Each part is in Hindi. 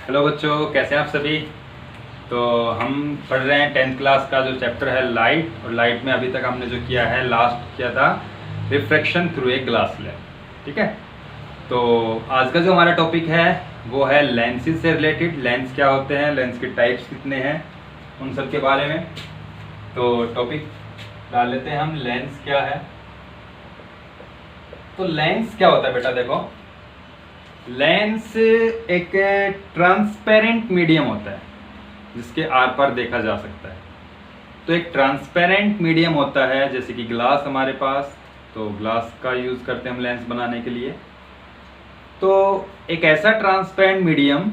हेलो बच्चों, कैसे हैं आप सभी। तो हम पढ़ रहे हैं 10th क्लास का जो चैप्टर है लाइट, और लाइट में अभी तक हमने जो किया है, लास्ट किया था refraction through a glass slab. ठीक है, तो आज का जो हमारा टॉपिक है वो है लेंसेज से रिलेटेड। लेंस क्या होते हैं, लेंस के टाइप्स कितने हैं, उन सब के बारे में। तो टॉपिक डाल लेते हैं हम, लेंस क्या है। तो लेंस क्या होता है बेटा, देखो लेंस एक ट्रांसपेरेंट मीडियम होता है जिसके आर पार देखा जा सकता है। तो एक ट्रांसपेरेंट मीडियम होता है, जैसे कि ग्लास हमारे पास, तो ग्लास का यूज़ करते हैं हम लेंस बनाने के लिए। तो एक ऐसा ट्रांसपेरेंट मीडियम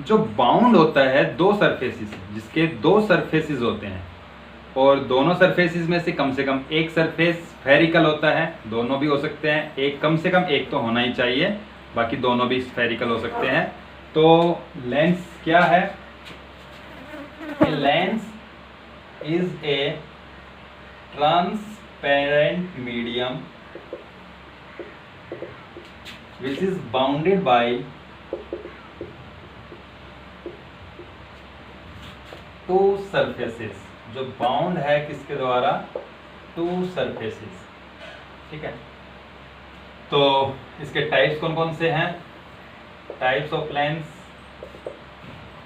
जो बाउंड होता है दो सरफेसेस से, जिसके दो सरफेसेस होते हैं, और दोनों सरफेसेस में से कम एक सरफेस स्फेरिकल होता है। दोनों भी हो सकते हैं, एक कम से कम एक तो होना ही चाहिए, बाकी दोनों भी स्फेरिकल हो सकते हैं। तो लेंस क्या है, lens is a transparent medium which is bounded by two surfaces. जो बाउंड है किसके द्वारा, टू सरफेसेस। ठीक है, तो इसके टाइप्स कौन कौन से हैं, टाइप्स ऑफ लेंस।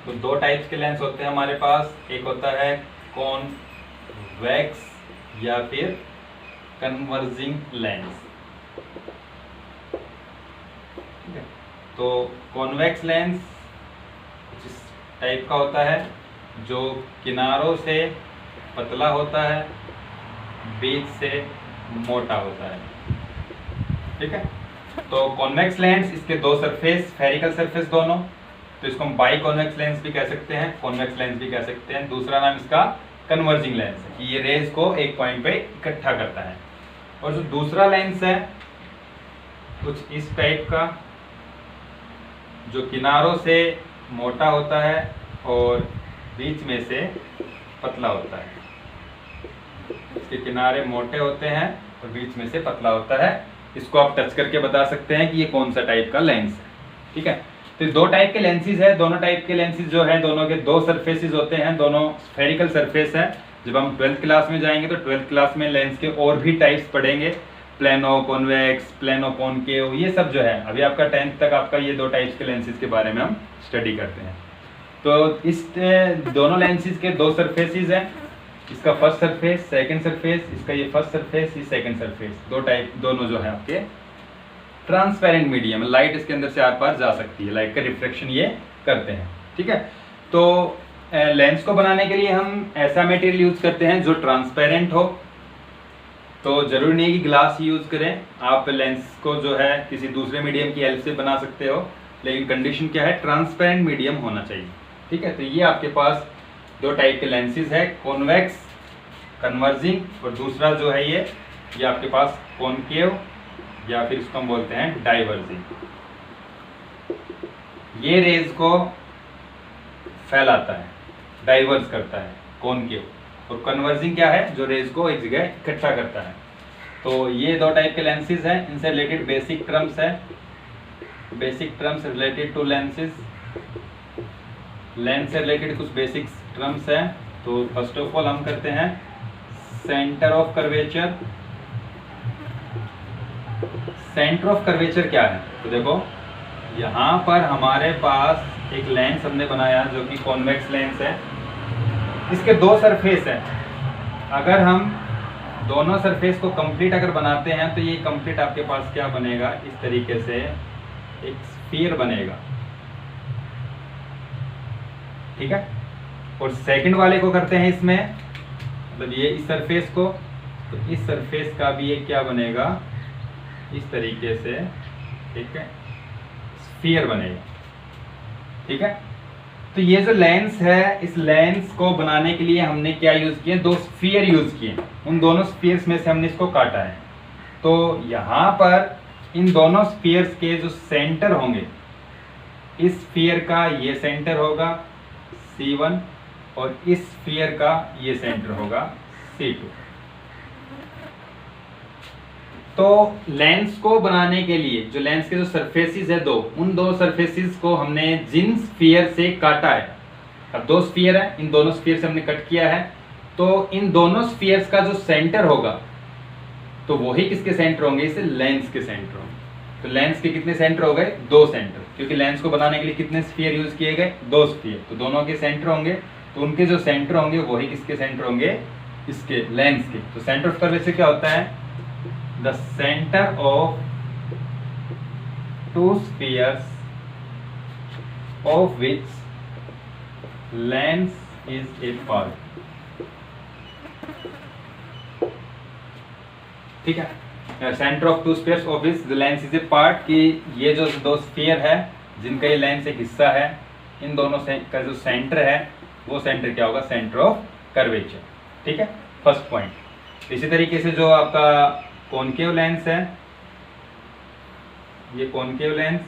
तो दो टाइप्स के लेंस होते हैं हमारे पास, एक होता है कॉन्वेक्स या फिर कन्वर्जिंग लेंस। ठीक है, तो कॉन्वेक्स लेंस इस टाइप का होता है जो किनारों से पतला होता है, बीच से मोटा होता है। ठीक है, तो कॉन्वेक्स लेंस, इसके दो सरफेस, स्फेरिकल सरफेस दोनों, तो इसको हम बाई कॉन्वेक्स लेंस भी कह सकते हैं, कॉन्वेक्स लेंस भी कह सकते हैं। दूसरा नाम इसका कन्वर्जिंग लेंस है कि ये रेज को एक पॉइंट पे इकट्ठा करता है। और जो दूसरा लेंस है कुछ इस टाइप का, जो किनारों से मोटा होता है और बीच में से पतला होता है। इसके किनारे मोटे होते हैं और बीच में से पतला होता है। इसको आप टच करके बता सकते हैं कि ये कौन सा टाइप का लेंस है। ठीक है, तो दो टाइप के लेंसेज है। दोनों टाइप के लेंसेज जो है, दोनों के दो सरफेसेस होते हैं, दोनों स्फेरिकल सरफेस है। जब हम 12th क्लास में जाएंगे तो 12th क्लास में लेंस के और भी टाइप्स पढ़ेंगे, प्लेनो, कॉन्वेक्स, प्लेनो कॉनकेव, ये सब जो है। अभी आपका 10th तक आपका ये दो टाइप्स के लेंसेज के बारे में हम स्टडी करते हैं। तो इस दोनों लेंसेज के दो सरफेसेस हैं, इसका फर्स्ट सरफेस, सेकंड सरफेस, इसका ये फर्स्ट सरफेस, ये सेकंड सरफेस। दो टाइप, दोनों जो है आपके ट्रांसपेरेंट मीडियम, लाइट इसके अंदर से आर पार जा सकती है, लाइट का रिफ्लेक्शन ये करते हैं। ठीक है, तो लेंस को बनाने के लिए हम ऐसा मटेरियल यूज करते हैं जो ट्रांसपेरेंट हो। तो जरूरी नहीं है कि ग्लास ही यूज करें, आप लेंस को जो है किसी दूसरे मीडियम की हेल्प से बना सकते हो, लेकिन कंडीशन क्या है, ट्रांसपेरेंट मीडियम होना चाहिए। ठीक है, तो ये आपके पास दो टाइप के लेंसेज है, कॉन्वेक्स, कन्वर्जिंग, और दूसरा जो है ये आपके पास कॉनकेव या फिर इसको हम बोलते हैं डाइवर्जिंग। ये रेज को फैलाता है, डाइवर्स करता है कॉनकेव, और कन्वर्जिंग क्या है, जो रेज को एक जगह इकट्ठा करता है। तो ये दो टाइप के लेंसेज हैं, इनसे रिलेटेड बेसिक टर्म्स है, basic terms related to lenses. Lens से रिलेटेड कुछ बेसिक टर्म्स हैं। तो फर्स्ट ऑफ ऑल हम करते हैं centre of curvature. Centre of curvature क्या है, तो देखो यहाँ पर हमारे पास एक लेंस हमने बनाया जो कि कॉन्वेक्स लेंस है। इसके दो सरफेस हैं, अगर हम दोनों सरफेस को कंप्लीट अगर बनाते हैं तो ये कंप्लीट आपके पास क्या बनेगा, इस तरीके से एक स्फीयर बनेगा। ठीक है, और सेकंड वाले को करते हैं इसमें, मतलब ये इस सरफेस को, तो इस सरफेस का भी ये क्या बनेगा, इस तरीके से एक स्फीयर बनेगा। ठीक है, तो ये जो लेंस है, इस लेंस को बनाने के लिए हमने क्या यूज किए, दो स्फीयर यूज किए। उन दोनों स्फीयर्स में से हमने इसको काटा है। तो यहाँ पर इन दोनों स्फीयर्स के जो सेंटर होंगे, इस स्फीयर का ये सेंटर होगा C1, और इस स्फीयर का ये सेंटर होगा C2। तो लेंस को बनाने के लिए जो लेंस के जो सरफेसेस है दो, उन दो सरफेसेस को हमने जिन स्फीयर से काटा है, अब दो स्फीयर है, इन दोनों स्फीयर से हमने कट किया है, तो इन दोनों स्फीयर्स का जो सेंटर होगा तो वही किसके सेंटर होंगे, इसे लेंस के सेंटर होंगे। तो लेंस के कितने सेंटर हो गए, दो सेंटर, क्योंकि लेंस को बनाने के लिए कितने स्फीयर यूज किए गए, दो स्फीयर, तो दोनों के सेंटर होंगे, तो उनके जो सेंटर होंगे वही किसके सेंटर होंगे, इसके लेंस के। तो सेंटर ऑफ कर्वेचर क्या होता है, the centre of to spheres of which lens is a part. ठीक है, centre of to spheres of which the lens is a part, कि ये जो दो स्फीयर है जिनका ये लेंस एक हिस्सा है, इन दोनों से का जो सेंटर है वो सेंटर क्या होगा, सेंटर ऑफ कर्वेचर। ठीक है, फर्स्ट पॉइंट। इसी तरीके से जो आपका कॉनकेव लेंस है, ये कॉनकेव लेंस,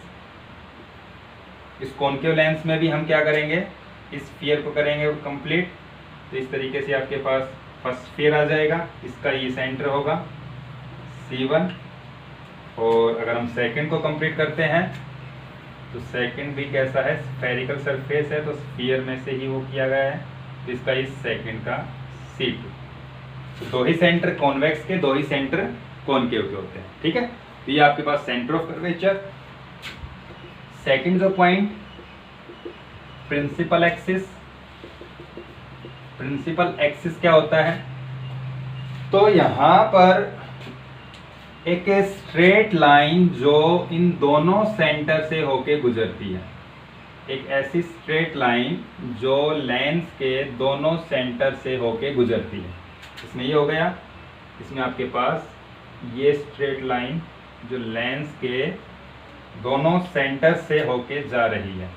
इस कॉनकेव लेंस में भी हम क्या करेंगे, इस स्फीयर को करेंगे कंप्लीट। तो इस तरीके से आपके पास फर्स्ट स्फीयर आ जाएगा, इसका ये सेंटर होगा C1, और अगर हम सेकंड को कंप्लीट करते हैं तो सेकंड भी कैसा है, स्फेरिकल सरफेस है, तो स्फीयर में से ही वो किया गया है, तो इसका इस सेकंड का C2। तो दो ही सेंटर कॉन्वेक्स के, दो ही सेंटर कॉनकेव के होते हैं। ठीक है, तो ये आपके पास सेंटर ऑफ कर्वेचर। सेकंड जो point, principal axis. Principal axis क्या होता है, तो यहां पर एक स्ट्रेट लाइन जो इन दोनों सेंटर से होके गुजरती है, एक ऐसी स्ट्रेट लाइन जो लेंस के दोनों सेंटर से होके गुजरती है। इसमें ये हो गया, इसमें आपके पास ये स्ट्रेट लाइन जो लेंस के दोनों सेंटर से होके जा रही है,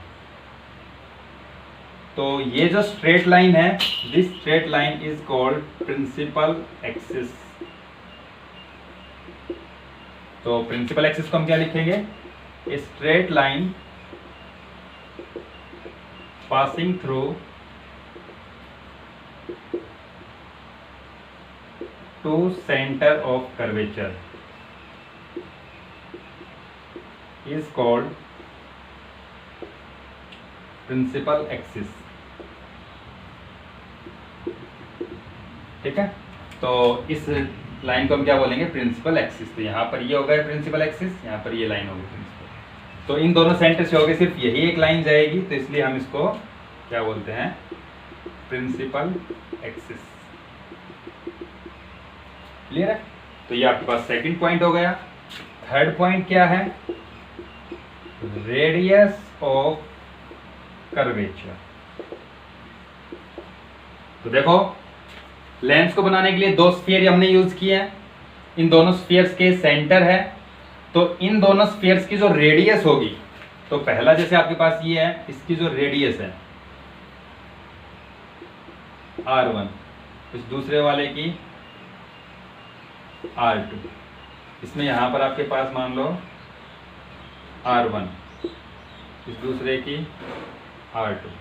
तो ये जो स्ट्रेट लाइन है, this straight line is called principal axis. तो प्रिंसिपल एक्सिस को हम क्या लिखेंगे, a straight line passing through to centre of curvature is called principal axis. ठीक है, तो इस लाइन को हम क्या बोलेंगे, प्रिंसिपल एक्सिस। तो यहाँ पर ये हो गया प्रिंसिपल एक्सिस, यहाँ पर ये लाइन होगी प्रिंसिपल। तो इन दोनों सेंटर से होगी सिर्फ यही एक लाइन जाएगी, तो इसलिए हम इसको क्या बोलते हैं, प्रिंसिपल एक्सिस। क्लियर है, तो ये आपके पास सेकंड पॉइंट हो गया। थर्ड पॉइंट क्या है, रेडियस ऑफ कर्वेचर। तो देखो, लेंस को बनाने के लिए दो स्फीयर हमने यूज किए हैं, इन दोनों स्फीयर्स के सेंटर है, तो इन दोनों स्फीयर्स की जो रेडियस होगी, तो पहला जैसे आपके पास ये है, इसकी जो रेडियस है R1, इस दूसरे वाले की R2, इसमें यहां पर आपके पास मान लो R1, इस दूसरे की R2।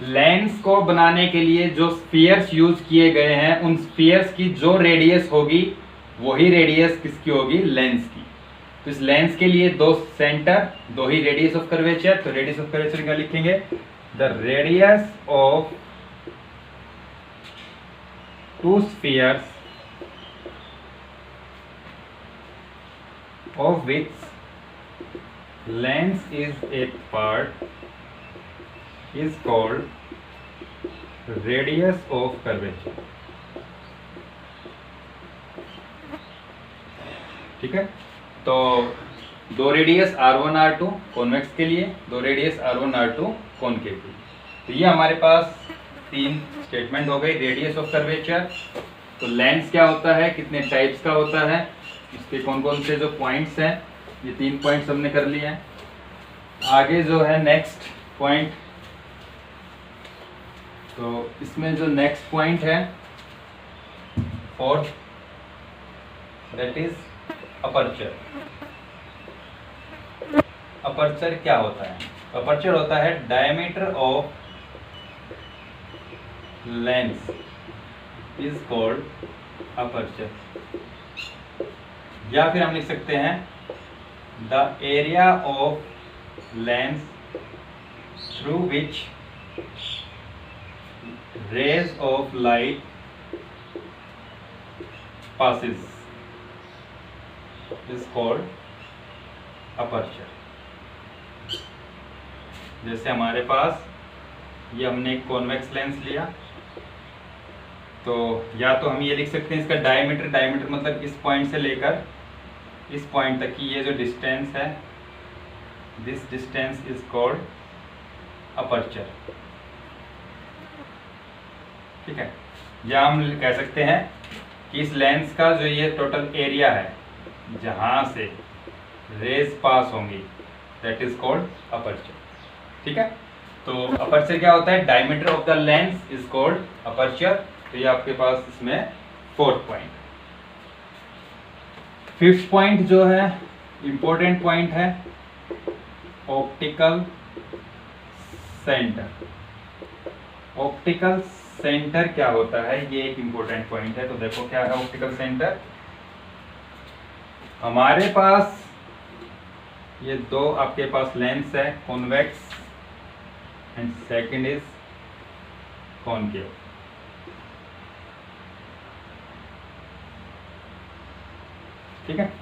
लेंस को बनाने के लिए जो स्फीयर्स यूज किए गए हैं, उन स्फीयर्स की जो रेडियस होगी वही रेडियस किसकी होगी, लेंस की। तो इस लेंस के लिए दो सेंटर, दो ही रेडियस ऑफ कर्वेचर, तो रेडियस ऑफ कर्वेचर क्या लिखेंगे, the radius of to spheres of which lens is a part is called radius of curvature। ठीक है, तो दो रेडियस R1 R2 कॉन्वेक्स के लिए, दो रेडियस R1 R2 कॉनकेव के लिए। तो ये हमारे पास तीन स्टेटमेंट हो गई रेडियस ऑफ कर्वेचर। तो लेंस क्या होता है, कितने टाइप्स का होता है, इसके कौन कौन से जो पॉइंट्स हैं, ये तीन पॉइंट्स हमने कर लिए हैं। आगे जो है नेक्स्ट पॉइंट, तो इसमें जो नेक्स्ट पॉइंट है fourth, that is aperture. Aperture क्या होता है, अपर्चर होता है diameter of lens is called aperture. या फिर हम लिख सकते हैं the area of lens through which rays of light passes is called aperture। जैसे हमारे पास ये हमने एक कॉन्वेक्स लेंस लिया, तो या तो हम ये लिख सकते हैं इसका डायमीटर मतलब इस पॉइंट से लेकर इस पॉइंट तक की ये जो डिस्टेंस है, this distance is called aperture. ठीक है, या हम कह सकते हैं कि इस लेंस का जो ये टोटल एरिया है जहां से रेज पास होंगी, दैट इज कॉल्ड अपर्चर। ठीक है, तो अपर्चर क्या होता है? Diameter of the lens is called aperture. तो ये आपके पास इसमें फोर्थ पॉइंट। फिफ्थ पॉइंट जो है इंपॉर्टेंट पॉइंट है, ऑप्टिकल सेंटर। ऑप्टिकल सेंटर क्या होता है, ये एक इंपॉर्टेंट पॉइंट है। तो देखो क्या है ऑप्टिकल सेंटर। हमारे पास ये दो आपके पास लेंस है, convex and second is concave. ठीक है,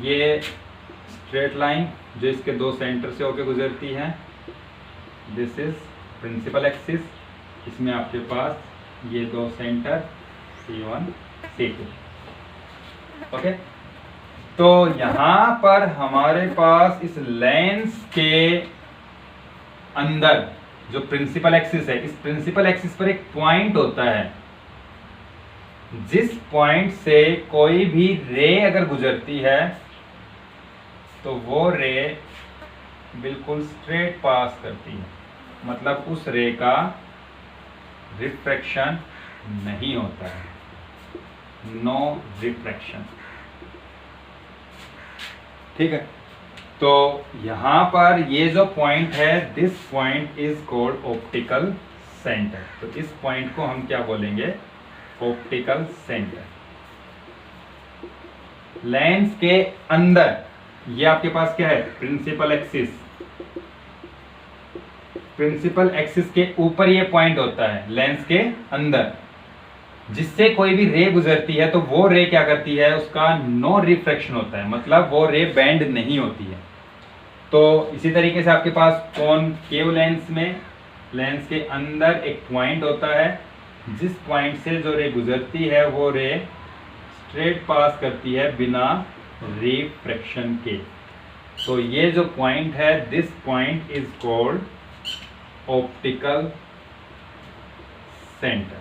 ये स्ट्रेट लाइन जो इसके दो सेंटर से होकर गुजरती है, दिस इज प्रिंसिपल एक्सिस। इसमें आपके पास ये दो सेंटर C1 C2। ओके, तो यहाँ पर हमारे पास इस लेंस के अंदर जो प्रिंसिपल एक्सिस है, इस प्रिंसिपल एक्सिस पर एक पॉइंट होता है, जिस पॉइंट से कोई भी रे अगर गुजरती है तो वो रे बिल्कुल स्ट्रेट पास करती है, मतलब उस रे का रिफ्रैक्शन नहीं होता है, नो रिफ्रैक्शन। ठीक है, तो यहां पर ये जो पॉइंट है, this point is called optical centre. तो इस पॉइंट को हम क्या बोलेंगे? Optical centre. लेंस के अंदर ये आपके पास क्या है? Principal axis. प्रिंसिपल एक्सिस के ऊपर ये पॉइंट होता है लेंस के अंदर, जिससे कोई भी रे गुजरती है तो वो रे क्या करती है? उसका नो रिफ्रैक्शन होता है, मतलब वो रे बेंड नहीं होती है। तो इसी तरीके से आपके पास कॉनकेव लेंस में लेंस के अंदर एक पॉइंट होता है, जिस पॉइंट से जो रे गुजरती है वो रे स्ट्रेट पास करती है बिना रिफ्रैक्शन के। तो ये जो पॉइंट है, this point is called optical centre.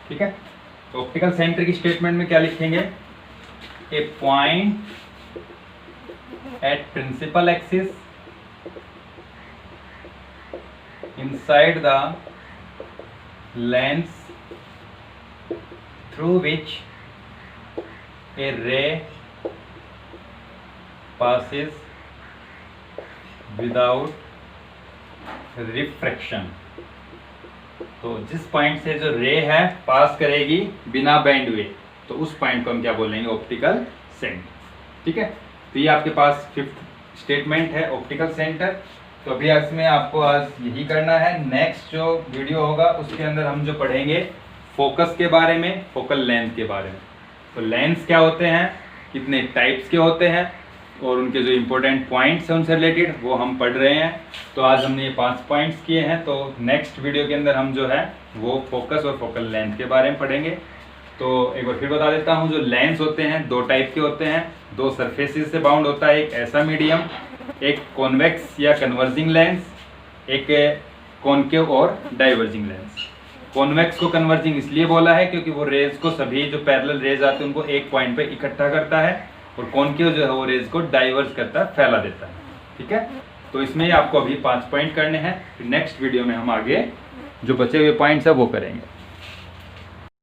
ठीक है, तो ऑप्टिकल सेंटर की स्टेटमेंट में क्या लिखेंगे? A point at principal axis inside the lens through which a ray passes without refraction. तो जिस पॉइंट से जो रे है पास करेगी बिना बेंड हुए, तो उस पॉइंट को हम क्या बोलेंगे? Optical centre. ठीक है, तो ये आपके पास फिफ्थ स्टेटमेंट है ऑप्टिकल सेंटर। तो अभी इसमें आपको आज यही करना है। नेक्स्ट जो वीडियो होगा उसके अंदर हम जो पढ़ेंगे फोकस के बारे में, फोकल लेंथ के बारे में। तो लेंस क्या होते हैं, कितने टाइप्स के होते हैं, और उनके जो इम्पोर्टेंट पॉइंट्स हैं उनसे रिलेटेड वो हम पढ़ रहे हैं। तो आज हमने ये 5 पॉइंट्स किए हैं। तो नेक्स्ट वीडियो के अंदर हम जो है वो फोकस और फोकल लेंथ के बारे में पढ़ेंगे। तो एक बार फिर बता देता हूँ, जो लेंस होते हैं 2 टाइप के होते हैं, 2 सरफेसेस से बाउंड होता है। एक ऐसा मीडियम, एक कॉन्वेक्स या कन्वर्जिंग लेंस, एक कॉनकेव और डाइवर्जिंग लेंस। कॉन्वेक्स को कन्वर्जिंग इसलिए बोला है क्योंकि वो रेज को, सभी जो पैरेलल रेज आते हैं उनको एक पॉइंट पे इकट्ठा करता है, और कॉनकेव जो है वो रेज को डाइवर्ज करता है, फैला देता है। ठीक है, तो इसमें आपको अभी 5 पॉइंट करने हैं। नेक्स्ट वीडियो में हम आगे जो बचे हुए पॉइंट्स है वो करेंगे।